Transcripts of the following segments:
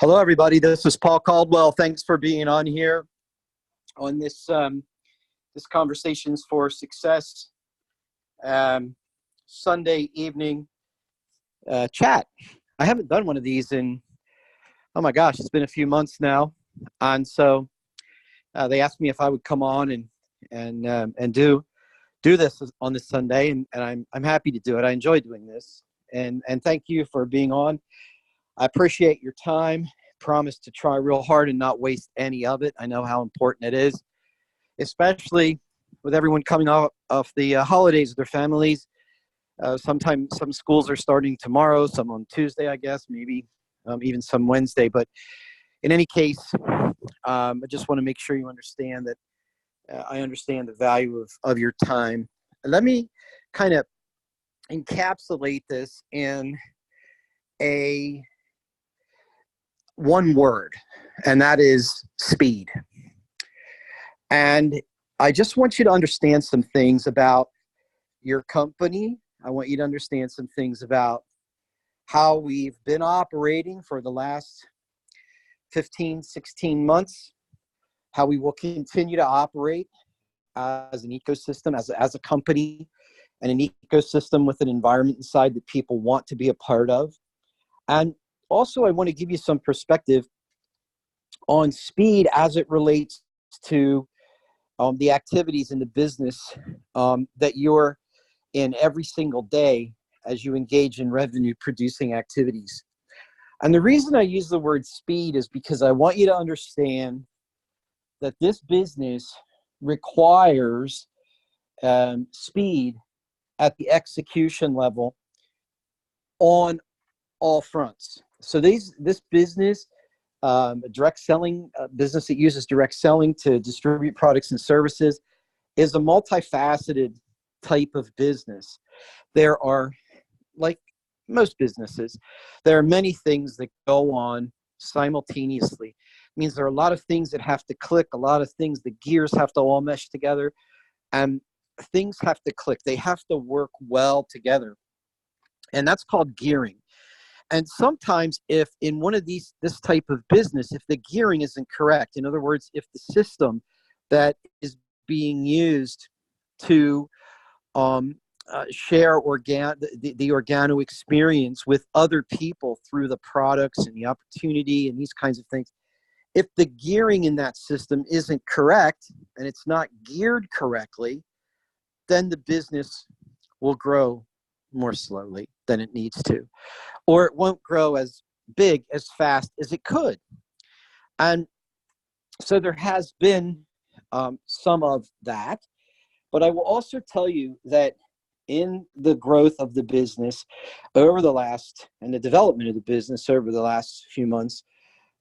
Hello, everybody. This is Paul Caldwell. Thanks for being on here on this Conversations for Success Sunday evening chat. I haven't done one of these in, oh my gosh, it's been a few months now. And so they asked me if I would come on and do this on this Sunday, and I'm happy to do it. I enjoy doing this, and thank you for being on. I appreciate your time. Promise to try real hard and not waste any of it. I know how important it is, especially with everyone coming off the holidays with their families. Sometimes some schools are starting tomorrow, some on Tuesday, I guess, maybe even some Wednesday. But in any case, I just want to make sure you understand that I understand the value of your time. Let me kind of encapsulate this in one word, and that is speed. And I just want you to understand some things about your company. I want you to understand some things about how we've been operating for the last 15, 16 months, how we will continue to operate as an ecosystem, as a company, and an ecosystem with an environment inside that people want to be a part of. And also, I want to give you some perspective on speed as it relates to the activities in the business that you're in every single day as you engage in revenue producing activities. And the reason I use the word speed is because I want you to understand that this business requires speed at the execution level on all fronts. So this business, a direct selling business that uses direct selling to distribute products and services, is a multifaceted type of business. There are, like most businesses, there are many things that go on simultaneously. It means there are a lot of things that have to click, a lot of things, the gears have to all mesh together, and things have to click. They have to work well together. And that's called gearing. And sometimes if in one of this type of business, if the gearing isn't correct, in other words, if the system that is being used to share the organo experience with other people through the products and the opportunity and these kinds of things, if the gearing in that system isn't correct and it's not geared correctly, then the business will grow more slowly than it needs to, or it won't grow as big, as fast as it could. And so there has been some of that, but I will also tell you that in the growth of the business and the development of the business over the last few months,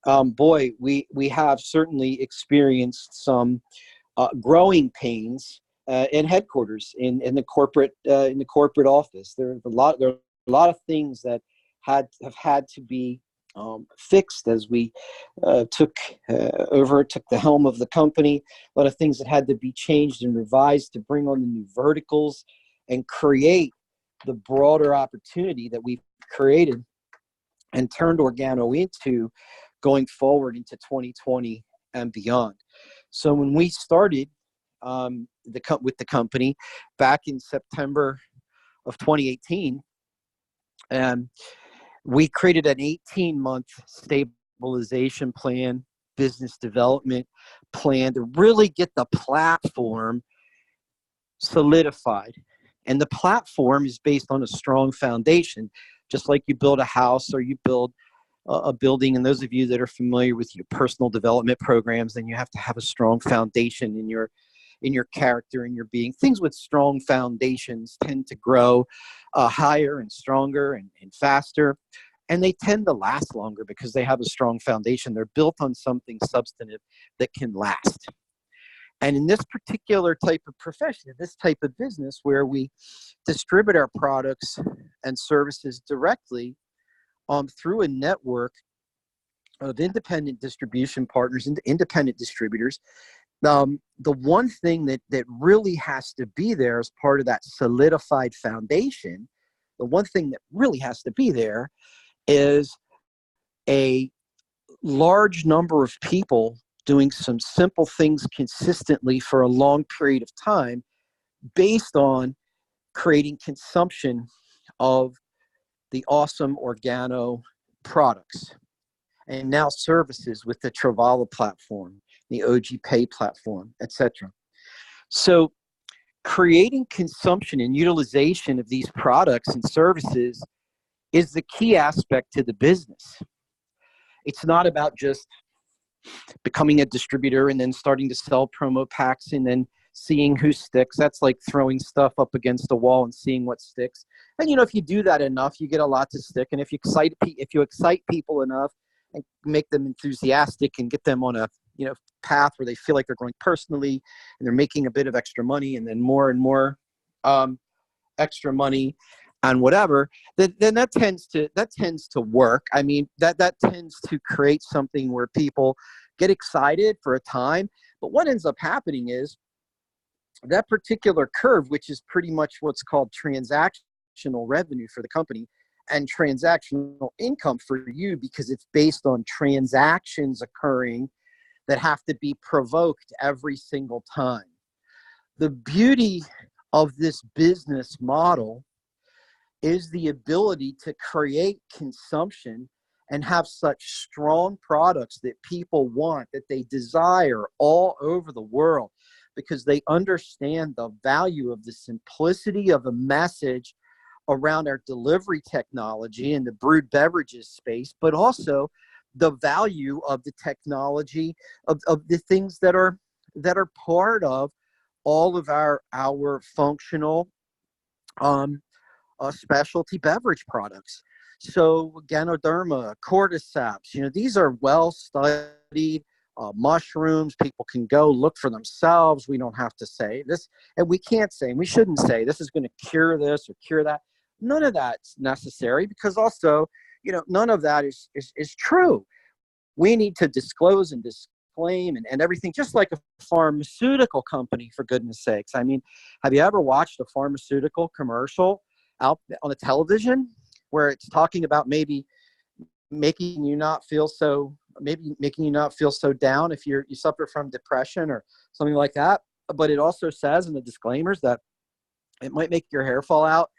we have certainly experienced some growing pains in headquarters, in the corporate office. There are a lot of things that have had to be fixed as we took the helm of the company. A lot of things that had to be changed and revised to bring on the new verticals and create the broader opportunity that we've created and turned Organo into going forward into 2020 and beyond. So when we started with the company back in September of 2018, we created an 18-month stabilization plan, business development plan to really get the platform solidified. And the platform is based on a strong foundation, just like you build a house or you build a building. And those of you that are familiar with your personal development programs, then you have to have a strong foundation in your character and your being. Things with strong foundations tend to grow higher and stronger and faster, and they tend to last longer because they have a strong foundation. They're built on something substantive that can last. And in this particular type of profession, this type of business where we distribute our products and services directly through a network of independent distribution partners and independent distributors, the one thing that really has to be there as part of that solidified foundation, the one thing that really has to be there is a large number of people doing some simple things consistently for a long period of time based on creating consumption of the awesome organo products and now services with the Travala platform, the OG Pay platform, etc. So creating consumption and utilization of these products and services is the key aspect to the business. It's not about just becoming a distributor and then starting to sell promo packs and then seeing who sticks. That's like throwing stuff up against a wall and seeing what sticks. And if you do that enough, you get a lot to stick. And if you excite people enough and make them enthusiastic and get them on a path where they feel like they're growing personally and they're making a bit of extra money and then more and more extra money and whatever, then that tends to work. I mean, that tends to create something where people get excited for a time. But what ends up happening is that particular curve, which is pretty much what's called transactional revenue for the company and transactional income for you, because it's based on transactions occurring that have to be provoked every single time. The beauty of this business model is the ability to create consumption and have such strong products that people want, that they desire all over the world, because they understand the value of the simplicity of a message around our delivery technology in the brewed beverages space, but also the value of the technology of the things that are part of all of our functional specialty beverage products. So Ganoderma, cordyceps, these are well-studied mushrooms. People can go look for themselves. We don't have to say this, and we can't say, and we shouldn't say, this is going to cure this or cure that. None of that's necessary, because also, none of that is true. We need to disclose and disclaim and everything, just like a pharmaceutical company, for goodness sakes. I mean, have you ever watched a pharmaceutical commercial out on the television where it's talking about maybe making you not feel so down if you suffer from depression or something like that? But it also says in the disclaimers that it might make your hair fall out,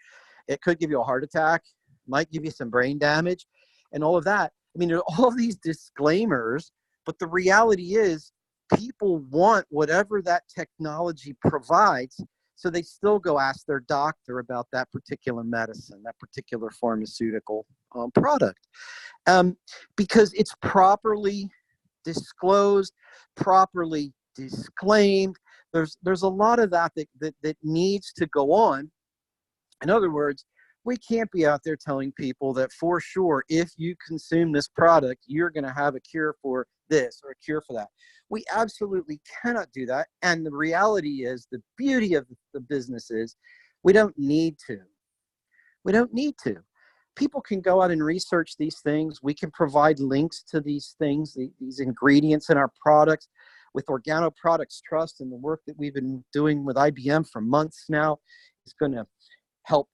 it could give you a heart attack, might give you some brain damage, and all of that. I mean, there are all these disclaimers, but the reality is people want whatever that technology provides, so they still go ask their doctor about that particular medicine, that particular pharmaceutical product, because it's properly disclosed, properly disclaimed. There's a lot of that needs to go on. In other words, we can't be out there telling people that for sure, if you consume this product, you're going to have a cure for this or a cure for that. We absolutely cannot do that. And the reality is, the beauty of the business is, we don't need to. We don't need to. People can go out and research these things. We can provide links to these things, these ingredients in our products. With Organo Products Trust and the work that we've been doing with IBM for months now, is going to help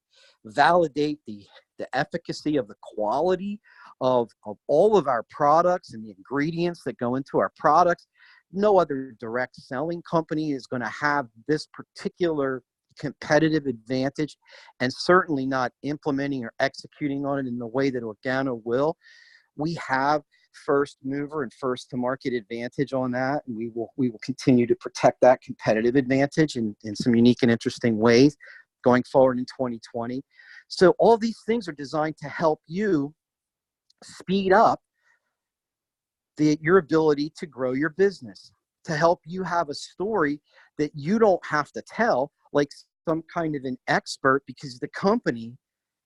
validate the efficacy of the quality of all of our products and the ingredients that go into our products. No other direct selling company is going to have this particular competitive advantage, and certainly not implementing or executing on it in the way that Organo will. We have first mover and first to market advantage on that, and we will continue to protect that competitive advantage in some unique and interesting ways going forward in 2020. So all these things are designed to help you speed up your ability to grow your business, to help you have a story that you don't have to tell like some kind of an expert, because the company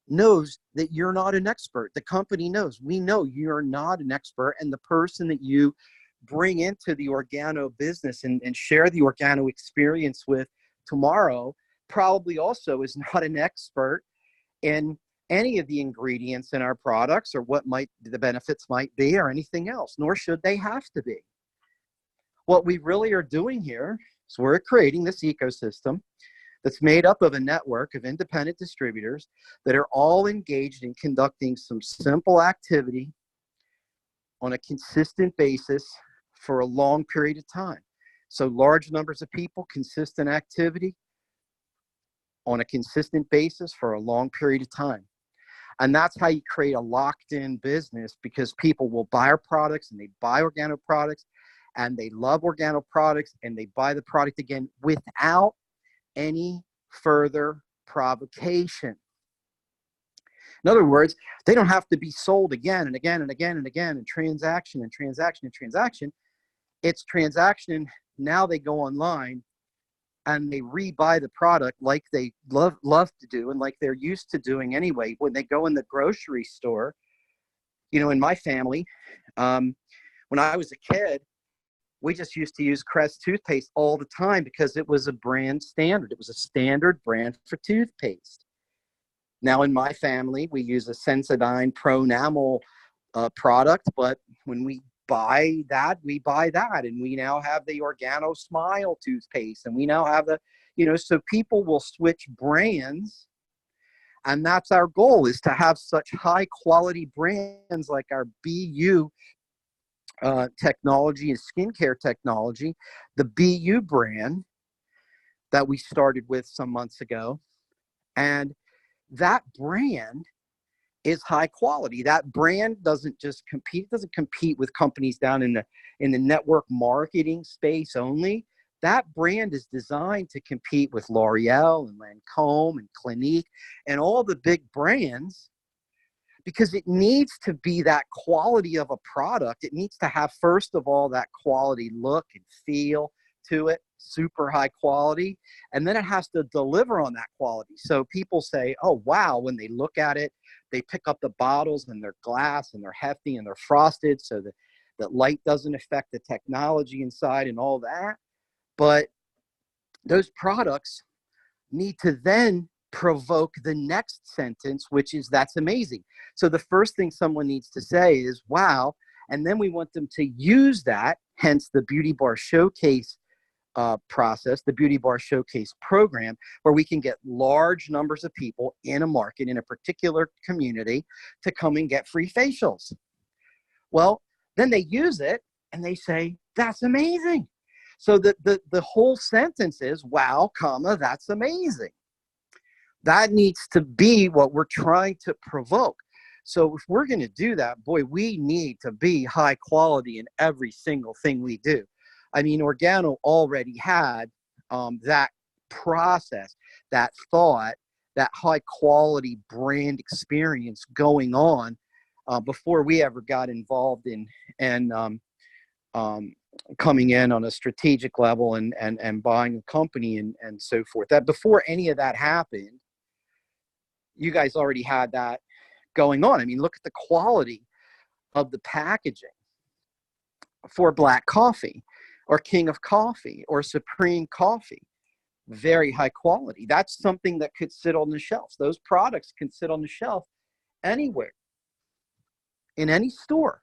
knows that you're not an expert. The company knows, we know you're not an expert, and the person that you bring into the Organo business and share the Organo experience with tomorrow probably also is not an expert in any of the ingredients in our products, or what the benefits might be, or anything else, nor should they have to be. What we really are doing here is we're creating this ecosystem that's made up of a network of independent distributors that are all engaged in conducting some simple activity on a consistent basis for a long period of time. So large numbers of people, consistent activity on a consistent basis for a long period of time. And that's how you create a locked-in business, because people will buy our products, and they buy organo products, and they love organo products, and they buy the product again without any further provocation. In other words, they don't have to be sold again and again and again and again, and transaction and transaction and transaction. It's transaction. Now they go online and they rebuy the product like they love to do, and like they're used to doing anyway. When they go in the grocery store, you know, in my family, when I was a kid, we just used to use Crest toothpaste all the time because it was a brand standard. It was a standard brand for toothpaste. Now in my family, we use a Sensodyne Pro Enamel product, but when we buy that, and we now have the Organo Smile toothpaste, and we now have the, you know, so people will switch brands, and that's our goal, is to have such high quality brands like our BU technology and skincare technology, the BU brand that we started with some months ago. And that brand is high quality. That brand doesn't just compete, doesn't compete with companies down in the network marketing space only. That brand is designed to compete with L'Oreal and Lancome and Clinique and all the big brands, because it needs to be that quality of a product. It needs to have, first of all, that quality look and feel to it, super high quality, and then it has to deliver on that quality. So people say, oh, wow, when they look at it, they pick up the bottles and they're glass and they're hefty and they're frosted so that light doesn't affect the technology inside and all that. But those products need to then provoke the next sentence, which is, that's amazing. So the first thing someone needs to say is, wow. And then we want them to use that, hence the Beauty Bar Showcase process, the Beauty Bar Showcase program, where we can get large numbers of people in a market, in a particular community, to come and get free facials. Well, then they use it and they say, that's amazing. So the whole sentence is, wow, comma, that's amazing. That needs to be what we're trying to provoke. So if we're going to do that, boy, we need to be high quality in every single thing we do. I mean, Organo already had that process, that thought, that high quality brand experience going on before we ever got involved in coming in on a strategic level and buying a company and so forth. That before any of that happened, you guys already had that going on. I mean, look at the quality of the packaging for Black Coffee or King of Coffee or Supreme Coffee. Very high quality. That's something that could sit on the shelves. Those products can sit on the shelf anywhere, in any store.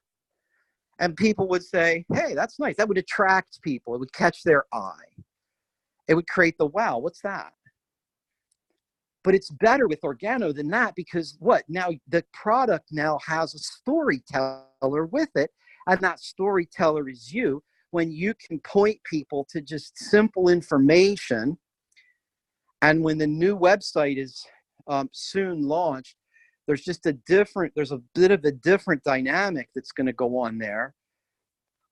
And people would say, hey, that's nice. That would attract people. It would catch their eye. It would create the wow, what's that? But it's better with Organo than that, because what? Now the product now has a storyteller with it, and that storyteller is you. When you can point people to just simple information, and when the new website is soon launched, there's a bit of a different dynamic that's going to go on there.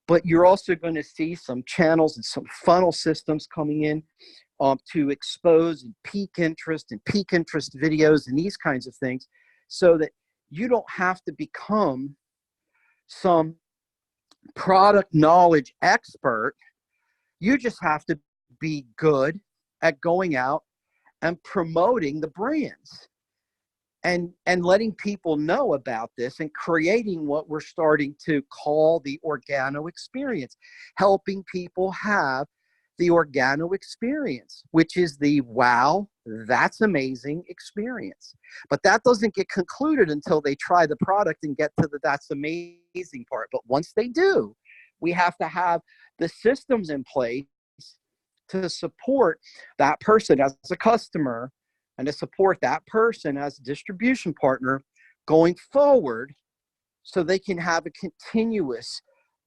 But you're also going to see some channels and some funnel systems coming in to expose and peak interest videos and these kinds of things, so that you don't have to become some product knowledge expert. You just have to be good at going out and promoting the brands and letting people know about this, and creating what we're starting to call the Organo experience, helping people have the Organo experience, which is the wow, that's amazing experience. But that doesn't get concluded until they try the product and get to the that's amazing part. But once they do, we have to have the systems in place to support that person as a customer, and to support that person as a distribution partner going forward, so they can have a continuous,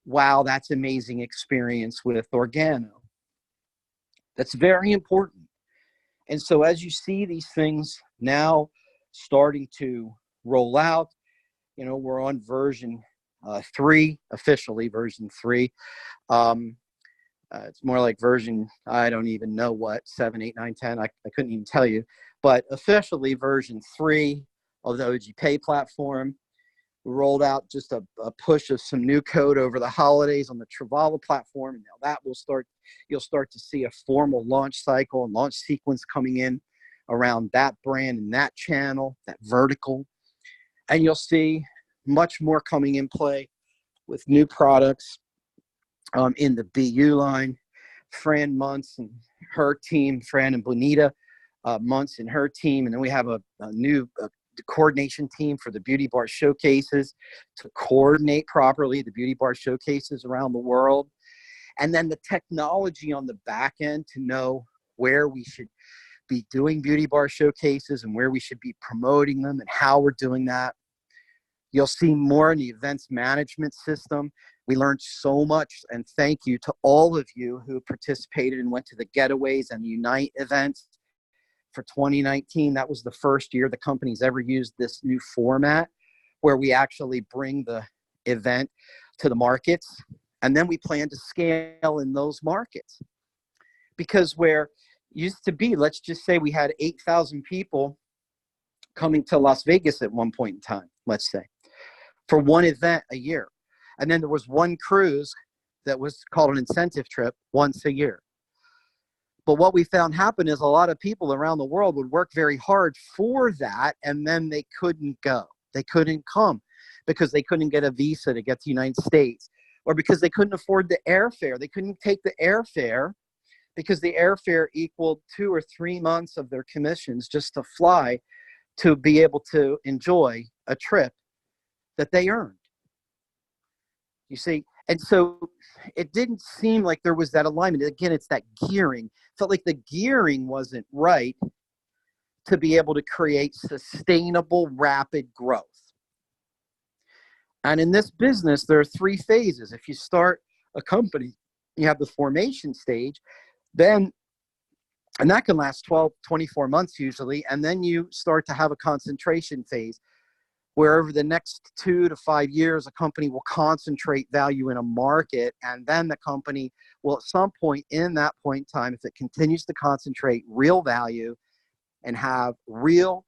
wow, that's amazing experience with Organo. That's very important. And so as you see these things now starting to roll out, we're on version 3, officially version 3. It's more like version, I don't even know what, 7, 8, 9, 10. I couldn't even tell you. But officially version 3 of the OG Pay platform. We rolled out just a push of some new code over the holidays on the Travala platform. And now that you'll start to see a formal launch cycle and launch sequence coming in around that brand and that channel, that vertical. And you'll see much more coming in play with new products in the BU line. Fran Muntz and her team, Fran and Bonita Muntz and her team. And then we have a new coordination team for the Beauty Bar Showcases to coordinate properly the Beauty Bar Showcases around the world. And then the technology on the back end to know where we should be doing Beauty Bar Showcases and where we should be promoting them and how we're doing that. You'll see more in the events management system. We learned so much, and thank you to all of you who participated and went to the Getaways and Unite events for 2019. That was the first year the company's ever used this new format where we actually bring the event to the markets, and then we plan to scale in those markets. Because where used to be, let's just say we had 8,000 people coming to Las Vegas at one point in time, let's say, for one event a year. And then there was one cruise that was called an incentive trip once a year. But what we found happen is a lot of people around the world would work very hard for that, and then they couldn't go. They couldn't come because they couldn't get a visa to get to the United States, or because they couldn't afford the airfare. They couldn't take the airfare because the airfare equaled 2 or 3 months of their commissions just to fly to be able to enjoy a trip that they earned. You see, and so it didn't seem like there was that alignment. Again, it's that gearing. Felt like the gearing wasn't right to be able to create sustainable, rapid growth. And in this business, there are 3 phases. If you start a company, you have the formation stage, and that can last 12, 24 months usually, and then you start to have a concentration phase, where over the next 2 to 5 years, a company will concentrate value in a market, and then the company will at some point in that point in time, if it continues to concentrate real value and have real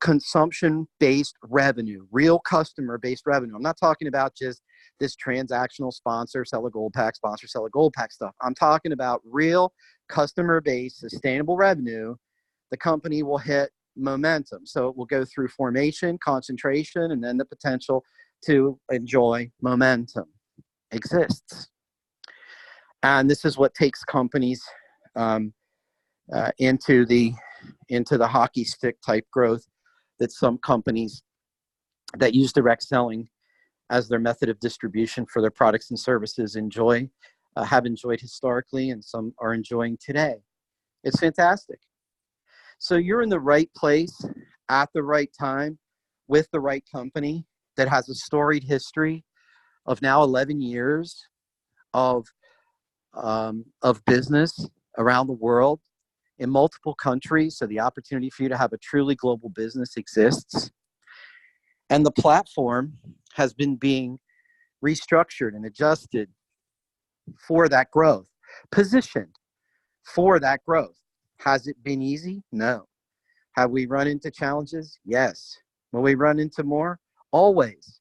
consumption-based revenue, real customer-based revenue. I'm not talking about just this transactional sponsor, sell a gold pack, sponsor, sell a gold pack stuff. I'm talking about real customer-based sustainable revenue. The company will hit momentum. So it will go through formation, concentration, and then the potential to enjoy momentum exists. And this is what takes companies into the hockey stick type growth that some companies that use direct selling as their method of distribution for their products and services have enjoyed historically, and some are enjoying today. It's fantastic. So you're in the right place at the right time with the right company that has a storied history of now 11 years of business around the world in multiple countries. So the opportunity for you to have a truly global business exists. And the platform has been being restructured and adjusted for that growth, positioned for that growth. Has it been easy? No. Have we run into challenges? Yes. Will we run into more? Always.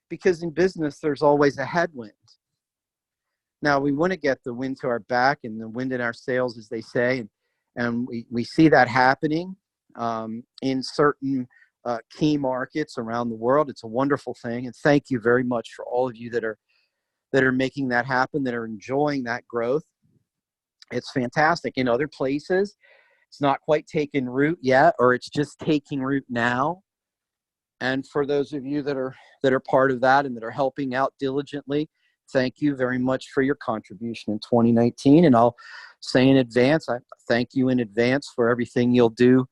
Because in business, there's always a headwind. Now, we want to get the wind to our back and the wind in our sails, as they say. And we see that happening in certain key markets around the world. It's a wonderful thing. And thank you very much for all of you that are making that happen, that are enjoying that growth. It's fantastic. In other places, it's not quite taken root yet, or it's just taking root now. And for those of you that are part of that and that are helping out diligently, thank you very much for your contribution in 2019. And I'll say in advance, I thank you in advance for everything you'll do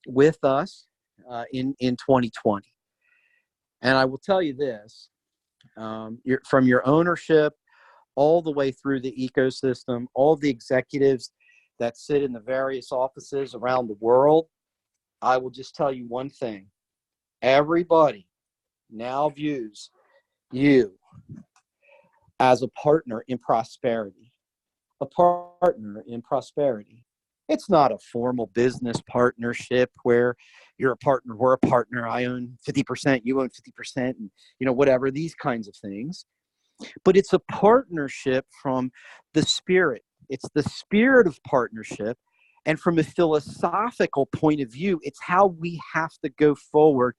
with us in 2020. And I will tell you this, from your ownership all the way through the ecosystem, all the executives that sit in the various offices around the world, I will just tell you one thing. Everybody now views you as a partner in prosperity. A partner in prosperity. It's not a formal business partnership where you're a partner, we're a partner, I own 50%, you own 50%, and whatever, these kinds of things. But it's a partnership from the spirit. It's the spirit of partnership. And from a philosophical point of view, it's how we have to go forward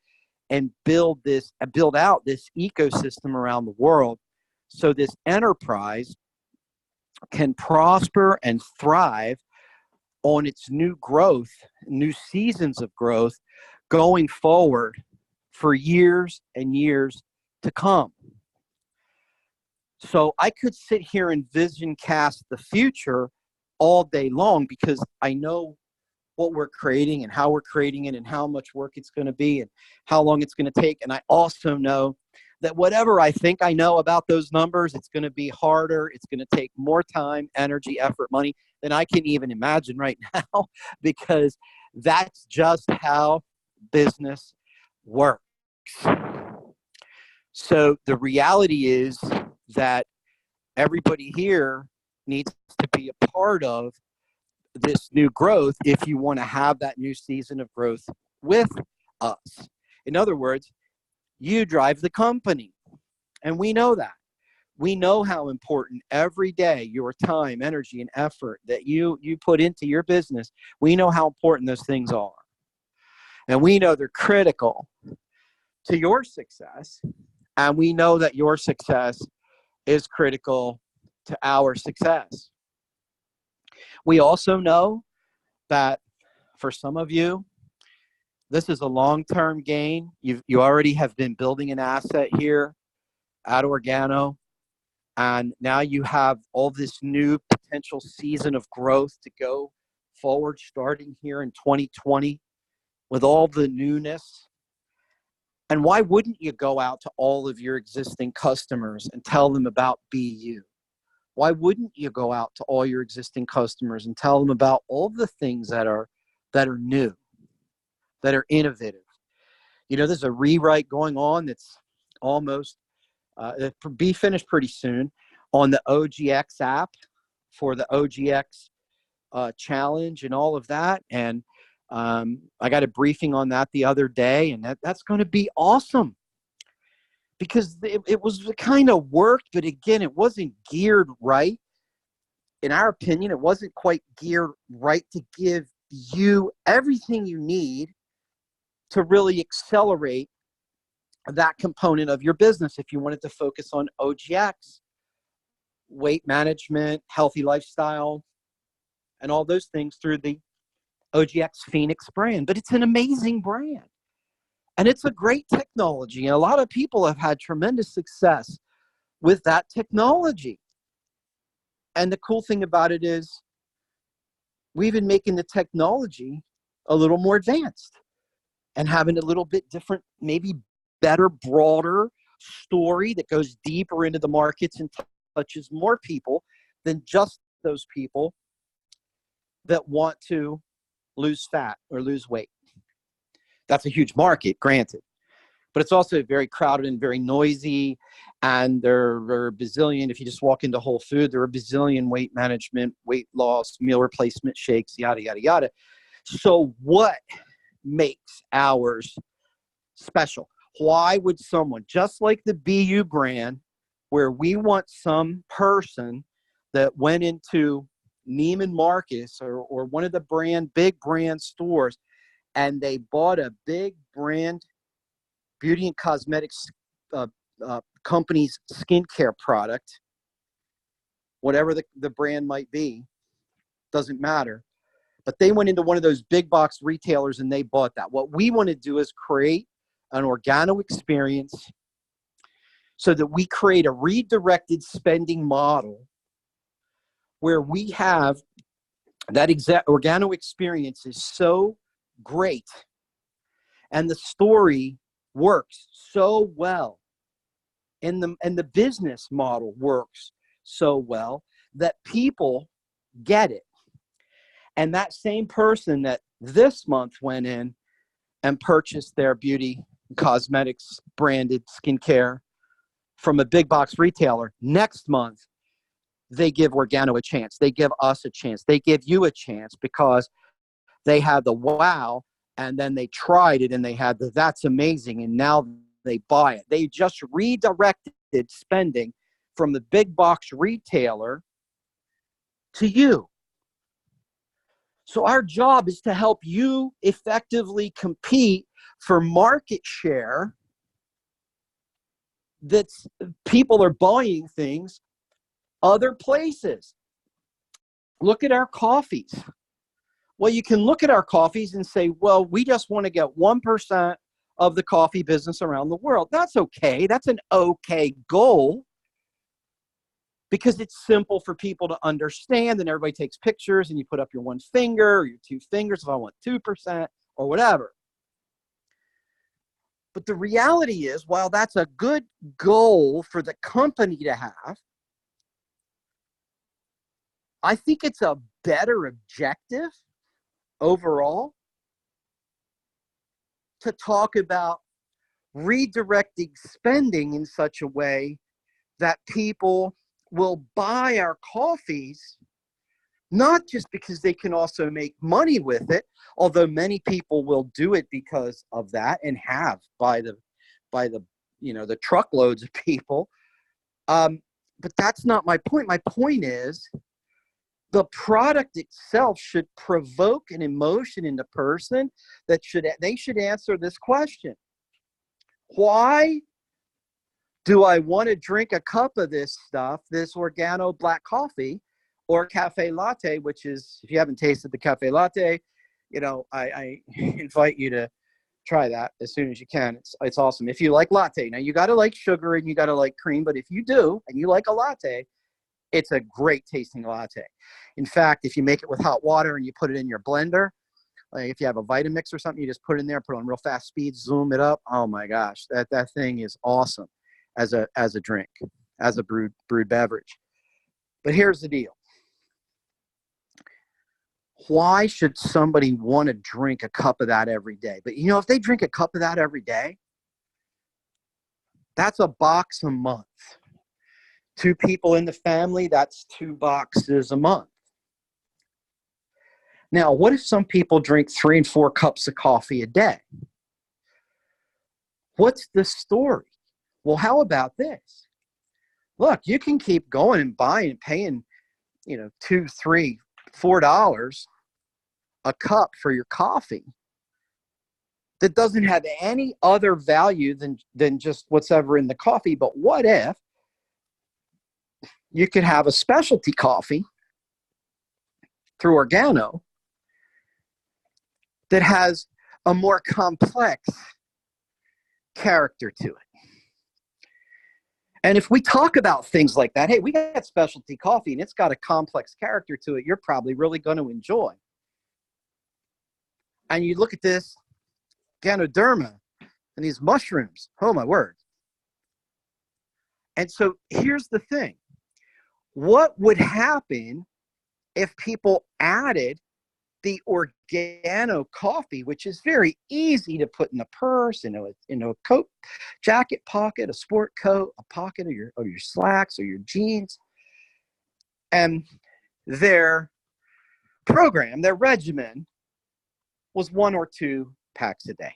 and build out this ecosystem around the world so this enterprise can prosper and thrive on its new growth, new seasons of growth going forward for years and years to come. So I could sit here and vision cast the future all day long because I know what we're creating and how we're creating it and how much work it's going to be and how long it's going to take. And I also know that whatever I think I know about those numbers, it's going to be harder. It's going to take more time, energy, effort, money than I can even imagine right now, because that's just how business works. So the reality is that everybody here needs to be a part of this new growth if you want to have that new season of growth with us. In other words, you drive the company, and we know that. We know how important every day your time, energy, and effort that you put into your business, we know how important those things are. And we know they're critical to your success, and we know that your success is critical to our success. We also know that for some of you, this is a long-term gain. You already have been building an asset here at Organo, and now you have all this new potential season of growth to go forward starting here in 2020 with all the newness. And why wouldn't you go out to all of your existing customers and tell them about BU? Why wouldn't you go out to all your existing customers and tell them about all the things that are new, that are innovative? There's a rewrite going on that's almost be finished pretty soon on the OGX app for the OGX challenge and all of that. And I got a briefing on that the other day, and that's going to be awesome. Because it was kind of worked, but again, it wasn't geared right. In our opinion, it wasn't quite geared right to give you everything you need to really accelerate that component of your business. If you wanted to focus on OGX, weight management, healthy lifestyle, and all those things through the OGX Phoenix brand. But it's an amazing brand. And it's a great technology. And a lot of people have had tremendous success with that technology. And the cool thing about it is we've been making the technology a little more advanced and having a little bit different, maybe better, broader story that goes deeper into the markets and touches more people than just those people that want to lose fat or lose weight. That's a huge market, granted, but it's also very crowded and very noisy. And there are a bazillion, if you just walk into Whole Foods, there are a bazillion weight management, weight loss, meal replacement shakes, yada, yada, yada. So what makes ours special? Why would someone, just like the BU brand, where we want some person that went into Neiman Marcus or one of the big brand stores, and they bought a big brand beauty and cosmetics company's skincare product, whatever the brand might be, doesn't matter. But they went into one of those big box retailers and they bought that. What we want to do is create an Organo experience so that we create a redirected spending model where we have that exact Organo experience is so great, and the story works so well, and the business model works so well that people get it. And that same person that this month went in and purchased their beauty cosmetics branded skincare from a big box retailer, next month they give Organo a chance. They give us a chance. They give you a chance because they had the wow, and then they tried it and they had the that's amazing, and now they buy it. They just redirected spending from the big box retailer to you. So our job is to help you effectively compete for market share. That's people are buying things other places. Look at our coffees. Well, you can look at our coffees and say, well, we just want to get 1% of the coffee business around the world. That's okay. That's an okay goal because it's simple for people to understand, and everybody takes pictures and you put up your one finger or your two fingers if I want 2% or whatever. But the reality is, while that's a good goal for the company to have, I think it's a better objective overall to talk about redirecting spending in such a way that people will buy our coffees, not just because they can also make money with it, although many people will do it because of that and have by the the truckloads of people. But that's not my point. My point is the product itself should provoke an emotion in the person that they should answer this question. Why do I want to drink a cup of this stuff, this Organo black coffee or cafe latte, which is, if you haven't tasted the cafe latte, I invite you to try that as soon as you can. It's awesome. If you like latte, now you got to like sugar and you got to like cream, but if you do and you like a latte, it's a great tasting latte. In fact, if you make it with hot water and you put it in your blender, like if you have a Vitamix or something, you just put it in there, put it on real fast speed, zoom it up. Oh my gosh, that thing is awesome as a drink, as a brewed beverage. But here's the deal. Why should somebody want to drink a cup of that every day? But if they drink a cup of that every day, that's a box a month. 2 people in the family, that's 2 boxes a month. Now, what if some people drink 3 and 4 cups of coffee a day? What's the story? Well, how about this? Look, you can keep going and buying and paying, $2, $3, $4 a cup for your coffee that doesn't have any other value than just what's ever in the coffee. But what if you could have a specialty coffee through Organo that has a more complex character to it? And if we talk about things like that, hey, we got specialty coffee and it's got a complex character to it, you're probably really going to enjoy. And you look at this Ganoderma and these mushrooms, oh my word. And so here's the thing. What would happen if people added the Organo coffee, which is very easy to put in a purse, in a coat, jacket pocket, a sport coat, a pocket of your slacks or your jeans, and their program, their regimen was 1 or 2 packs a day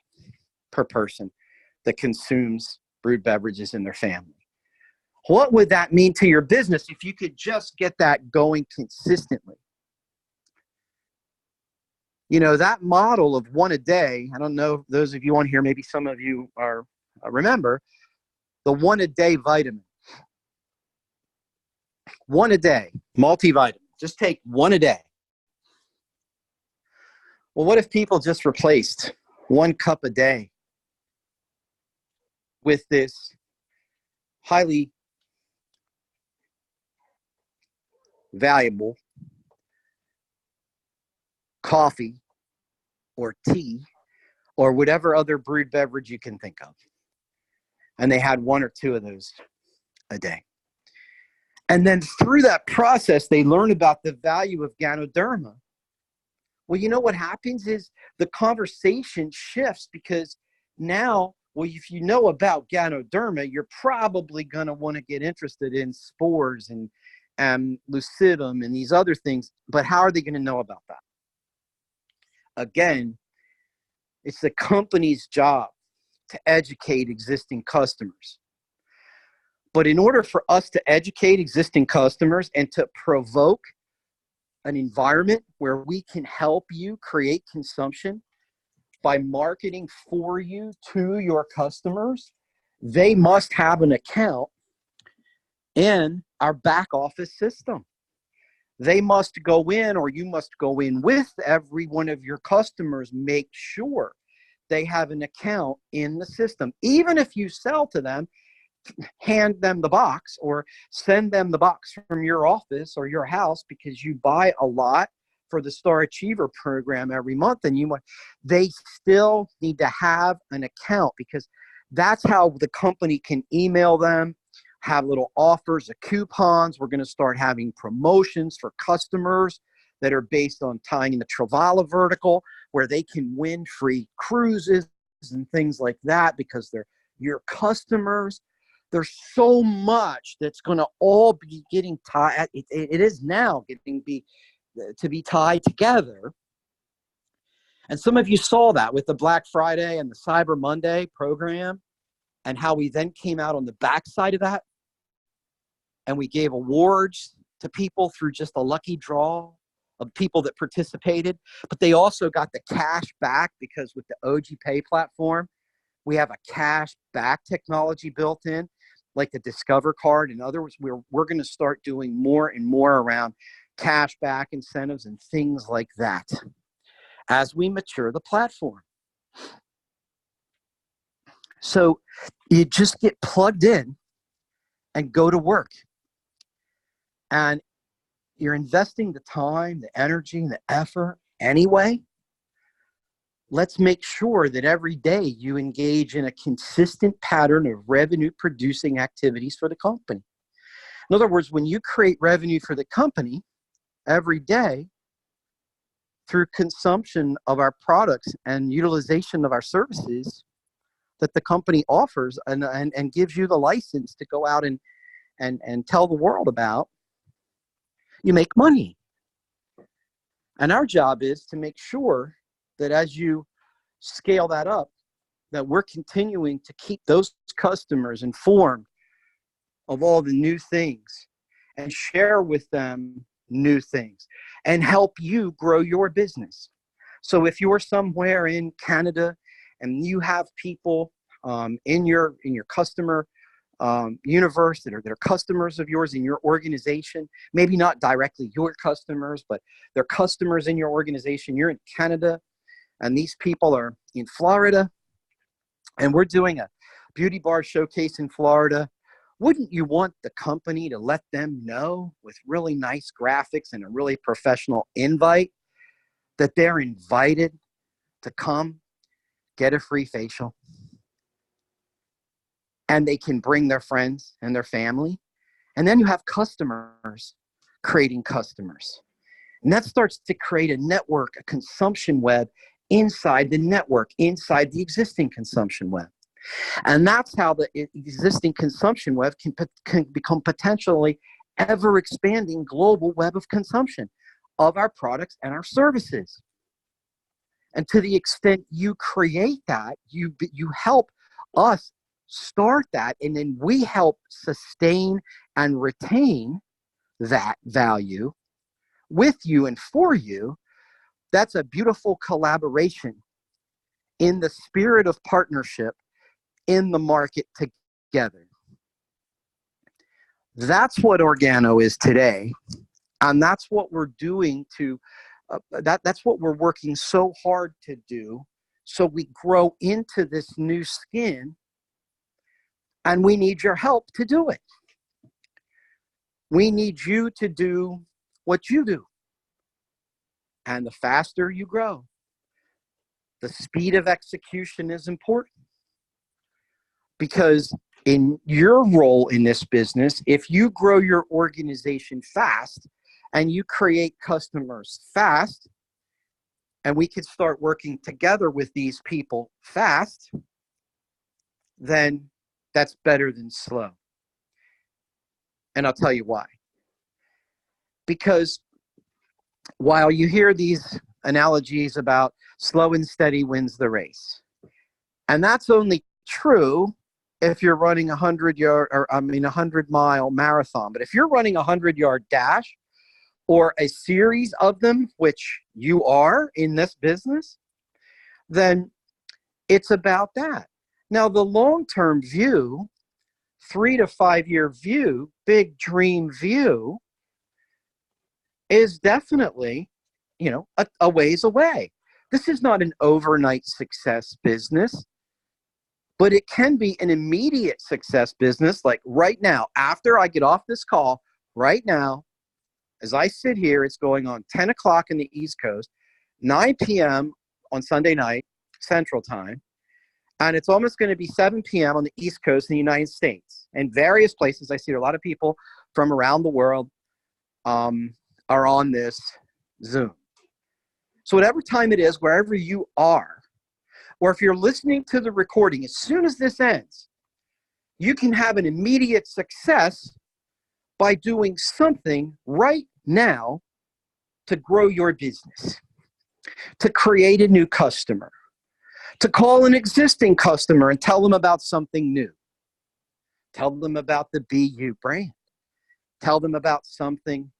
per person that consumes brewed beverages in their family. What would that mean to your business if you could just get that going consistently? That model of 1 a day, I don't know, those of you on here, maybe some of you remember the 1 a day vitamin. 1 a day, multivitamin. Just take 1 a day. Well, what if people just replaced 1 cup a day with this highly valuable coffee or tea or whatever other brewed beverage you can think of. And they had one or two of those a day. And then through that process, they learn about the value of Ganoderma. Well, you know what happens is the conversation shifts, because now, well, if you know about Ganoderma, you're probably going to want to get interested in spores and lucidum and these other things. But how are they going to know about that? Again, it's the company's job to educate existing customers. But in order for us to educate existing customers and to provoke an environment where we can help you create consumption by marketing for you to your customers, they must have an account in our back office system. They must go in, or you must go in with every one of your customers, make sure they have an account in the system. Even if you sell to them, hand them the box or send them the box from your office or your house because you buy a lot for the Star Achiever program every month, and they still need to have an account, because that's how the company can email them, have little offers of coupons. We're going to start having promotions for customers that are based on tying in the Travala vertical, where they can win free cruises and things like that because they're your customers. There's so much that's going to all be getting tied. It is now getting to be tied together. And some of you saw that with the Black Friday and the Cyber Monday program, and how we then came out on the backside of that and we gave awards to people through just a lucky draw of people that participated. But they also got the cash back, because with the OG Pay platform, we have a cash back technology built in, like the Discover card. In other words, we're going to start doing more and more around cash back incentives and things like that as we mature the platform. So you just get plugged in and go to work. And you're investing the time, the energy, and the effort anyway. Let's make sure that every day you engage in a consistent pattern of revenue producing activities for the company. In other words, when you create revenue for the company every day through consumption of our products and utilization of our services that the company offers and gives you the license to go out and tell the world about, you make money. And our job is to make sure that as you scale that up, that we're continuing to keep those customers informed of all the new things and share with them new things and help you grow your business. So if you're somewhere in Canada and you have people in your customer universe that are customers of yours in your organization, maybe not directly your customers, but they're customers in your organization. You're in Canada and these people are in Florida, and we're doing a beauty bar showcase in Florida. Wouldn't you want the company to let them know with really nice graphics and a really professional invite that they're invited to come get a free facial? And they can bring their friends and their family. And then you have customers creating customers. And that starts to create a network, a consumption web inside the network, inside the existing consumption web. And that's how the existing consumption web can become potentially ever expanding global web of consumption of our products and our services. And to the extent you create that, you help us start that, and then we help sustain and retain that value with you and for you. That's a beautiful collaboration in the spirit of partnership in the market together. That's what Organo is today, and that's what we're doing to that's what we're working so hard to do, so we grow into this new skin. And we need your help to do it. We need you to do what you do. And the faster you grow, the speed of execution is important, because in your role in this business, if you grow your organization fast and you create customers fast, and we could start working together with these people fast, then that's better than slow. And I'll tell you why. Because while you hear these analogies about slow and steady wins the race, and that's only true if you're running 100-mile marathon. But if you're running a 100-yard dash or a series of them, which you are in this business, then it's about that. Now, the long-term view, 3 to 5 year view, big dream view, is definitely, a ways away. This is not an overnight success business, but it can be an immediate success business. Like right now, after I get off this call, right now, as I sit here, it's going on 10 o'clock in the East Coast, 9 p.m. on Sunday night, Central Time, and it's almost going to be 7 p.m. on the East Coast in the United States. And various places, I see a lot of people from around the world are on this Zoom. So whatever time it is, wherever you are, or if you're listening to the recording, as soon as this ends, you can have an immediate success by doing something right now to grow your business, to create a new customer, to call an existing customer and tell them about something new. Tell them about the BU brand. Tell them about something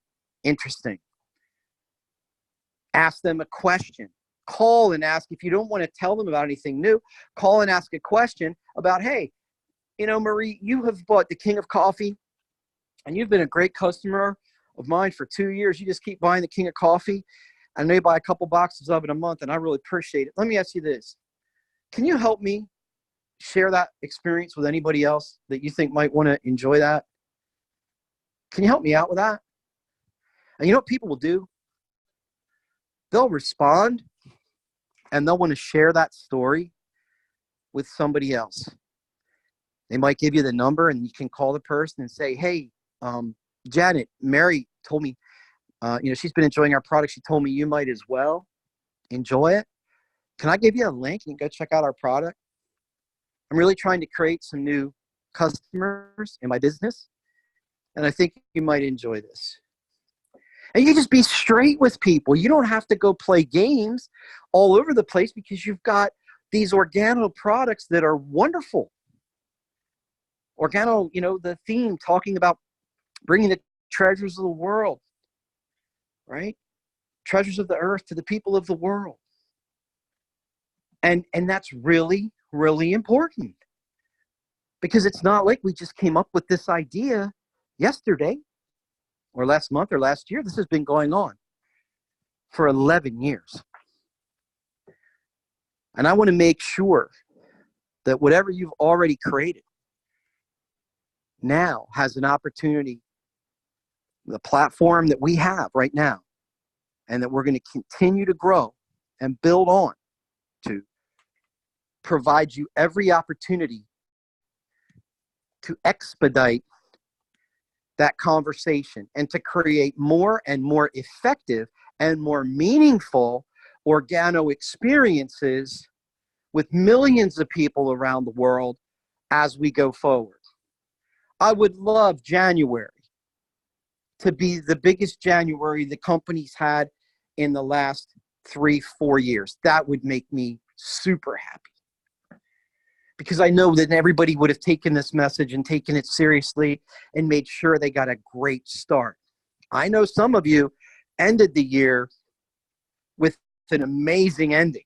interesting. Ask them a question. Call and ask. If you don't want to tell them about anything new, call and ask a question about, hey, Marie, you have bought the King of Coffee, and you've been a great customer of mine for 2 years. You just keep buying the King of Coffee. I know you buy a couple boxes of it a month, and I really appreciate it. Let me ask you this. Can you help me share that experience with anybody else that you think might want to enjoy that? Can you help me out with that? And you know what people will do? They'll respond, and they'll want to share that story with somebody else. They might give you the number, and you can call the person and say, hey, Janet, Mary told me, she's been enjoying our product. She told me you might as well enjoy it. Can I give you a link and go check out our product? I'm really trying to create some new customers in my business, and I think you might enjoy this. And you just be straight with people. You don't have to go play games all over the place, because you've got these organo products that are wonderful. Organo, the theme talking about bringing the treasures of the world, right? Treasures of the earth to the people of the world. And that's really, really important, because it's not like we just came up with this idea yesterday or last month or last year. This has been going on for 11 years. And I want to make sure that whatever you've already created now has an opportunity, the platform that we have right now, and that we're going to continue to grow and build on, to provide you every opportunity to expedite that conversation and to create more and more effective and more meaningful organo experiences with millions of people around the world as we go forward. I would love January to be the biggest January the company's had in the last 3-4 years. That would make me super happy, because I know that everybody would have taken this message and taken it seriously and made sure they got a great start. I know some of you ended the year with an amazing ending.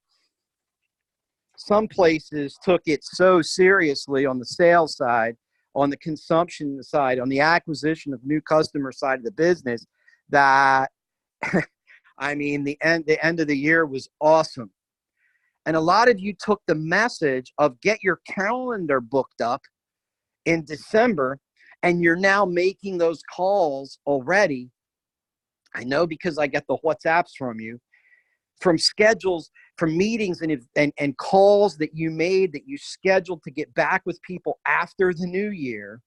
Some places took it so seriously on the sales side, on the consumption side, on the acquisition of new customer side of the business, that I mean, the end of the year was awesome. And a lot of you took the message of get your calendar booked up in December, and you're now making those calls already. I know, because I get the WhatsApps from you from schedules, from meetings and calls that you made, that you scheduled to get back with people after the new year,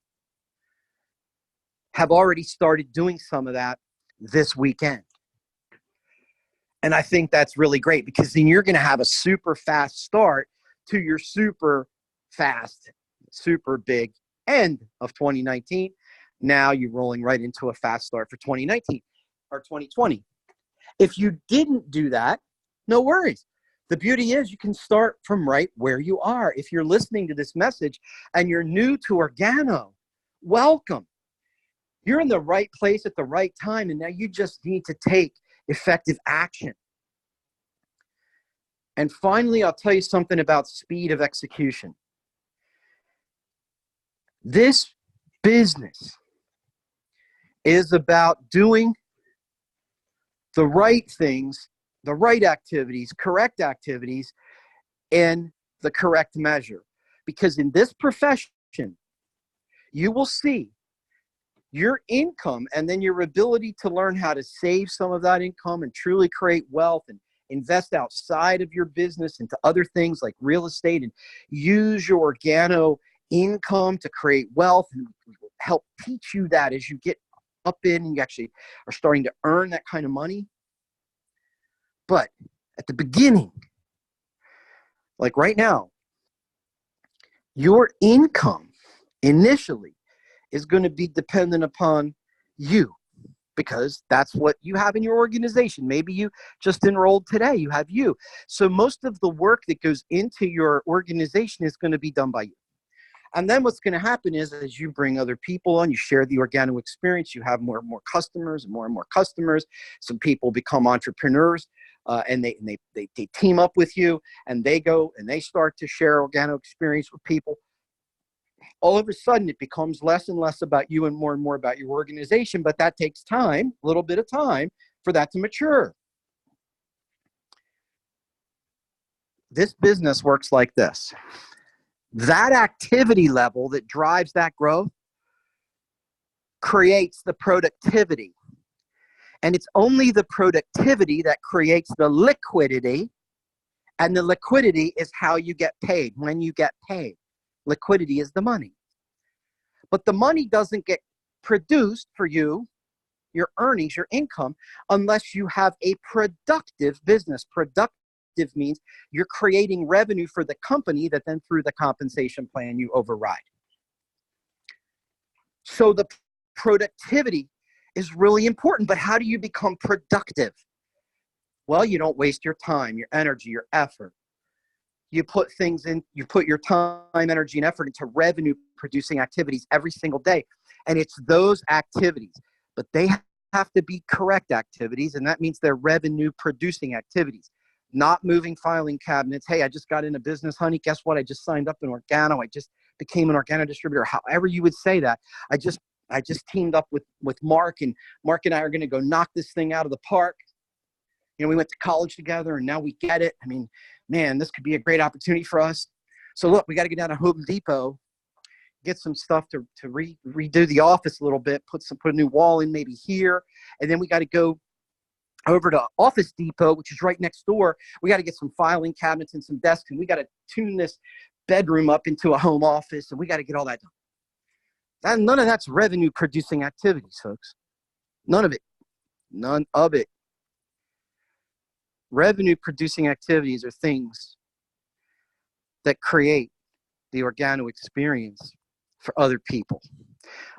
have already started doing some of that this weekend. And I think that's really great, because then you're going to have a super fast start to your super fast, super big end of 2019. Now you're rolling right into a fast start for 2019 or 2020. If you didn't do that, no worries. The beauty is you can start from right where you are. If you're listening to this message and you're new to Organo, welcome. You're in the right place at the right time, and now you just need to take effective action. And finally, I'll tell you something about speed of execution. This business is about doing the right things, the right activities, correct activities, in the correct measure. Because in this profession, you will see your income and then your ability to learn how to save some of that income and truly create wealth and invest outside of your business into other things like real estate, and use your Organo income to create wealth, and help teach you that as you get up in and you actually are starting to earn that kind of money. But at the beginning, like right now, your income initially is going to be dependent upon you, because that's what you have in your organization. Maybe you just enrolled today, you have you. So most of the work that goes into your organization is going to be done by you. And then what's going to happen is, as you bring other people on, you share the Organo experience, you have more and more customers and more customers. Some people become entrepreneurs, and they team up with you, and they go and they start to share Organo experience with people. All of a sudden, it becomes less and less about you and more about your organization, but that takes time, a little bit of time for that to mature. This business works like this. That activity level that drives that growth creates the productivity. And it's only the productivity that creates the liquidity, and the liquidity is how you get paid, when you get paid. Liquidity is the money. But the money doesn't get produced for you, your earnings, your income, unless you have a productive business. Productive means you're creating revenue for the company that then through the compensation plan you override. So the productivity is really important, but how do you become productive? Well, you don't waste your time, your energy, your effort. You put things in, you put your time, energy, and effort into revenue producing activities every single day. And it's those activities, but they have to be correct activities. And that means they're revenue producing activities, not moving filing cabinets. Hey, I just got into business, honey. Guess what? I just signed up in Organo. I just became an Organo distributor. However you would say that. I just teamed up with Mark, and Mark and I are going to go knock this thing out of the park. You know, we went to college together, and now we get it. I mean, man, this could be a great opportunity for us. So look, we got to get down to Home Depot, get some stuff to redo the office a little bit, put a new wall in maybe here. And then we got to go over to Office Depot, which is right next door. We got to get some filing cabinets and some desks, and we got to tune this bedroom up into a home office, and we got to get all that done. And none of that's revenue producing activities, folks. None of it. None of it. Revenue producing activities are things that create the Organo experience for other people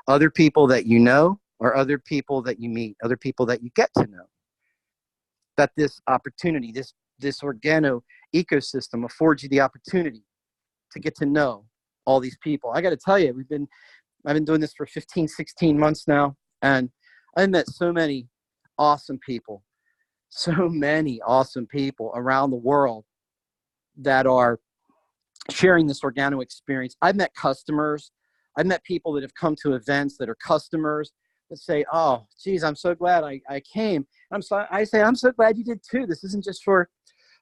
that you know, or other people that you meet, other people that you get to know. That this opportunity, this Organo ecosystem affords you the opportunity to get to know all these people. I got to tell you, I've been doing this for 15, 16 months now, and I've met so many awesome people around the world that are sharing this Organo experience. I've met customers. I've met people that have come to events that are customers that say, oh, geez, I'm so glad I came. I say, I'm so glad you did too. This isn't just for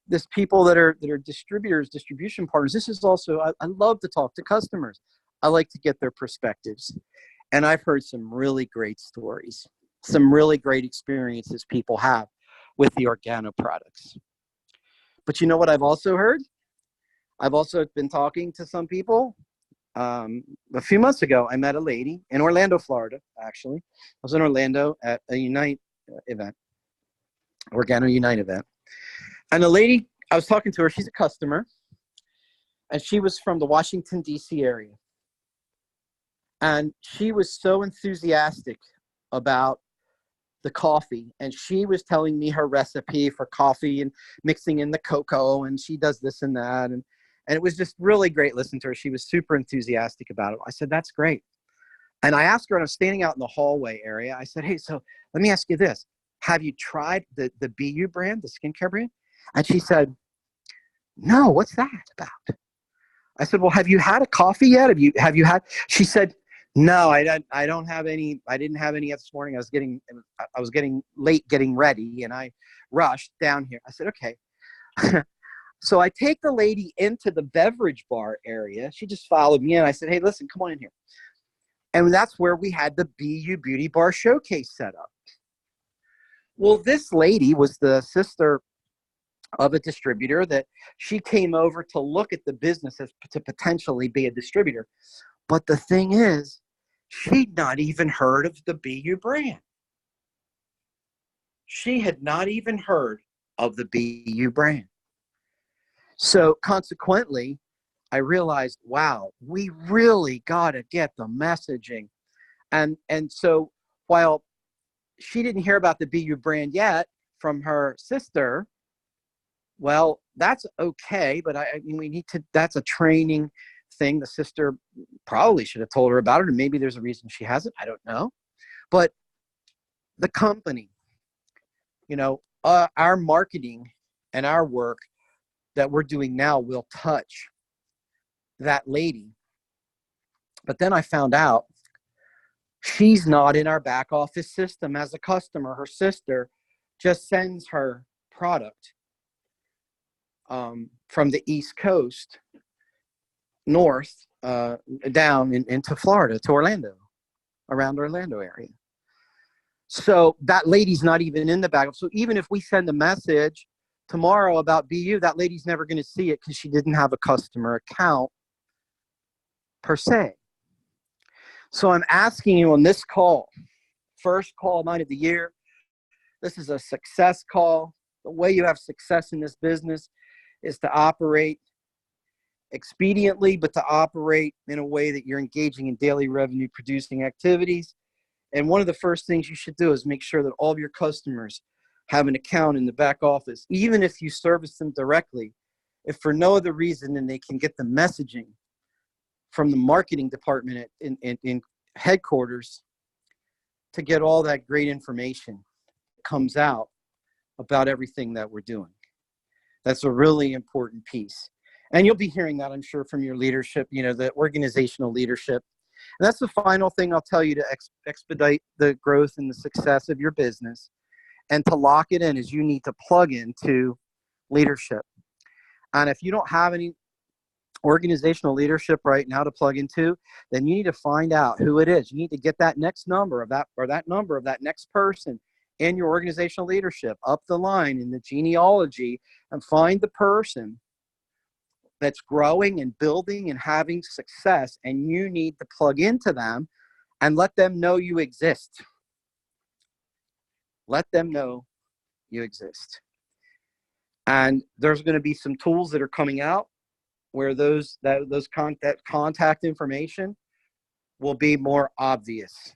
this people that are distributors, distribution partners. This is also, I love to talk to customers. I like to get their perspectives. And I've heard some really great stories, some really great experiences people have with the Organo products. But you know what I've also heard? I've also been talking to some people. A few months ago, I met a lady in Orlando, Florida, actually. I was in Orlando at a Unite event, Organo Unite event. And the lady, I was talking to her, she's a customer, and she was from the Washington, D.C. area. And she was so enthusiastic about the coffee, and she was telling me her recipe for coffee and mixing in the cocoa, and she does this and that, and it was just really great listening to her. She was super enthusiastic about it. I said, that's great. And I asked her, and I was standing out in the hallway area, I said, hey, so let me ask you this. Have you tried the BU brand, the skincare brand? And she said, no, what's that about? I said, well, have you had a coffee yet? Have you had? She said, no, I don't have any. I didn't have any yet this morning. I was getting late getting ready, and I rushed down here. I said, okay. So I take the lady into the beverage bar area. She just followed me in. I said, hey, listen, come on in here. And that's where we had the BU Beauty Bar showcase set up. Well, this lady was the sister of a distributor that she came over to look at the business as to potentially be a distributor. But the thing is, she'd not even heard of the BU brand. She had not even heard of the BU brand. So consequently, I realized, wow, we really got to get the messaging. And so while she didn't hear about the BU brand yet from her sister, well, that's okay, but I mean, we need to, that's a training thing. The sister probably should have told her about it, or maybe there's a reason she hasn't. I don't know. But the company, you know, our marketing and our work that we're doing now will touch that lady. But then I found out she's not in our back office system as a customer. Her sister just sends her product from the East Coast north down into Florida to Orlando, around Orlando area. So that lady's not even in the back. So even if we send a message tomorrow about BU, that lady's never going to see it because she didn't have a customer account per se. So I'm asking you on this call, first call night of the year, this is a success call. The way you have success in this business is to operate expediently, but to operate in a way that you're engaging in daily revenue producing activities. And one of the first things you should do is make sure that all of your customers have an account in the back office, even if you service them directly, if for no other reason than they can get the messaging from the marketing department in headquarters to get all that great information that comes out about everything that we're doing. That's a really important piece. And you'll be hearing that, I'm sure, from your leadership, you know, the organizational leadership. And that's the final thing I'll tell you to expedite the growth and the success of your business. And to lock it in is you need to plug into leadership. And if you don't have any organizational leadership right now to plug into, then you need to find out who it is. You need to get that next number of that, or that number of that next person in your organizational leadership up the line in the genealogy, and find the person that's growing and building and having success, and you need to plug into them and let them know you exist. Let them know you exist. And there's going to be some tools that are coming out where that contact information will be more obvious,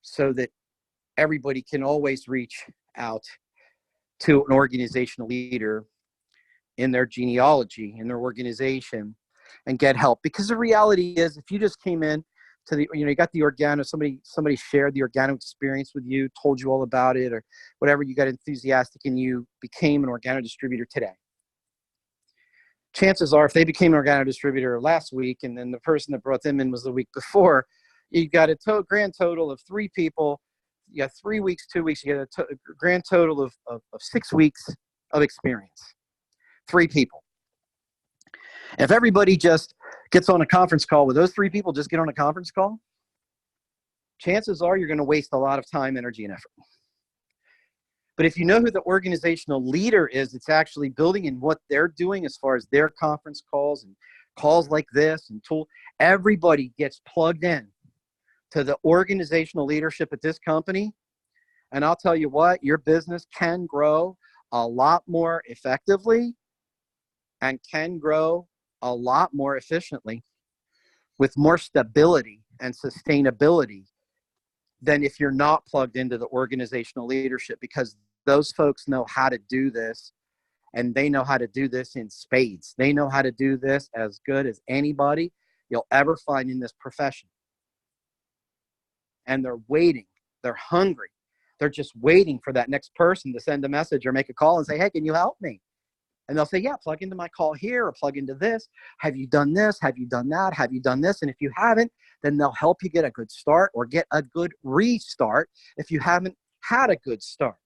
so that everybody can always reach out to an organizational leader in their genealogy, in their organization, and get help. Because the reality is, if you just came in to the, you know, you got the Organo, somebody shared the Organo experience with you, told you all about it, or whatever, you got enthusiastic and you became an Organo distributor today. Chances are, if they became an Organo distributor last week, and then the person that brought them in was the week before, you got a grand total of 3 people. You got 3 weeks, 2 weeks. You got a grand total of 6 weeks of experience. 3 people. If everybody just gets on a conference call with those 3 people, just get on a conference call, chances are you're going to waste a lot of time, energy, and effort. But if you know who the organizational leader is, it's actually building in what they're doing as far as their conference calls and calls like this and tool. Everybody gets plugged in to the organizational leadership at this company. And I'll tell you what, your business can grow a lot more effectively and can grow a lot more efficiently with more stability and sustainability than if you're not plugged into the organizational leadership, because those folks know how to do this, and they know how to do this in spades. They know how to do this as good as anybody you'll ever find in this profession. And they're waiting. They're hungry. They're just waiting for that next person to send a message or make a call and say, hey, can you help me? And they'll say, yeah, plug into my call here or plug into this. Have you done this? Have you done that? Have you done this? And if you haven't, then they'll help you get a good start or get a good restart if you haven't had a good start.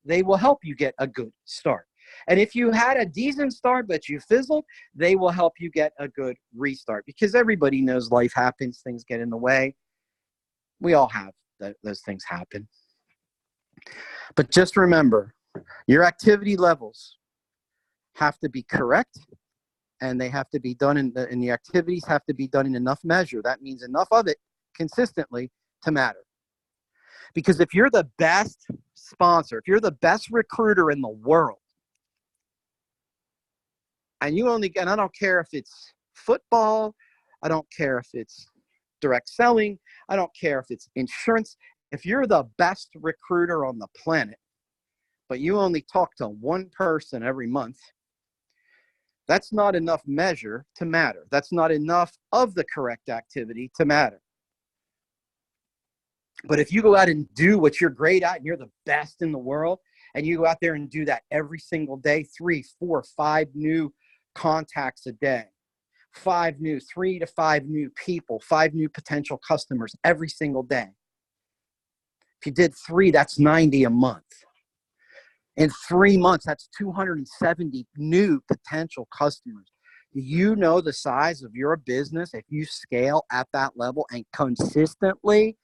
They will help you get a good start. And if you had a decent start but you fizzled, they will help you get a good restart, because everybody knows life happens, things get in the way. We all have those things happen. But just remember, your activity levels have to be correct, and they have to be done and the activities have to be done in enough measure. That means enough of it consistently to matter. Because if you're the best sponsor, if you're the best recruiter in the world, and I don't care if it's football, I don't care if it's direct selling, I don't care if it's insurance, if you're the best recruiter on the planet, but you only talk to one person every month, that's not enough measure to matter. That's not enough of the correct activity to matter. But if you go out and do what you're great at and you're the best in the world, and you go out there and do that every single day, 3, 4, 5 new contacts a day, 3 to 5 new people, 5 new potential customers every single day. If you did 3, that's 90 a month. In 3 months, that's 270 new potential customers. Do you know the size of your business if you scale at that level and consistently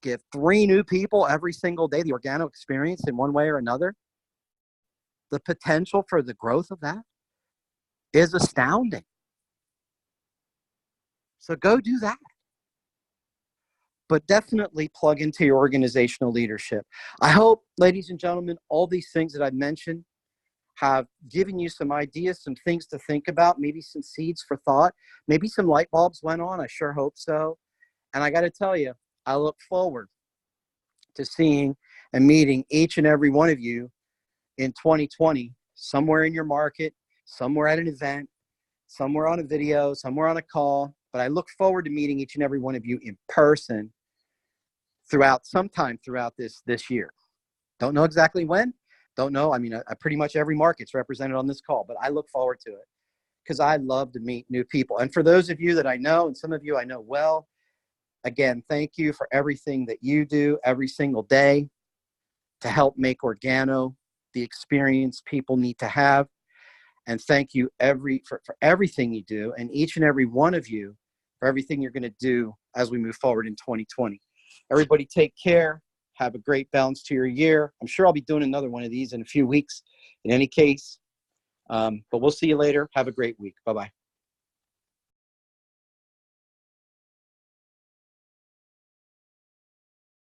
give 3 new people every single day the organic experience in one way or another? The potential for the growth of that is astounding. So go do that. But definitely plug into your organizational leadership. I hope, ladies and gentlemen, all these things that I've mentioned have given you some ideas, some things to think about, maybe some seeds for thought, maybe some light bulbs went on. I sure hope so. And I got to tell you, I look forward to seeing and meeting each and every one of you in 2020, somewhere in your market, somewhere at an event, somewhere on a video, somewhere on a call. But I look forward to meeting each and every one of you in person sometime throughout this year. Don't know exactly when. Don't know. I mean, pretty much every market's represented on this call, but I look forward to it because I love to meet new people. And for those of you that I know, and some of you I know well, again, thank you for everything that you do every single day to help make Organo the experience people need to have. And thank you for everything you do, and each and every one of you for everything you're going to do as we move forward in 2020. Everybody take care. Have a great balance to your year. I'm sure I'll be doing another one of these in a few weeks in any case. But we'll see you later. Have a great week. Bye-bye.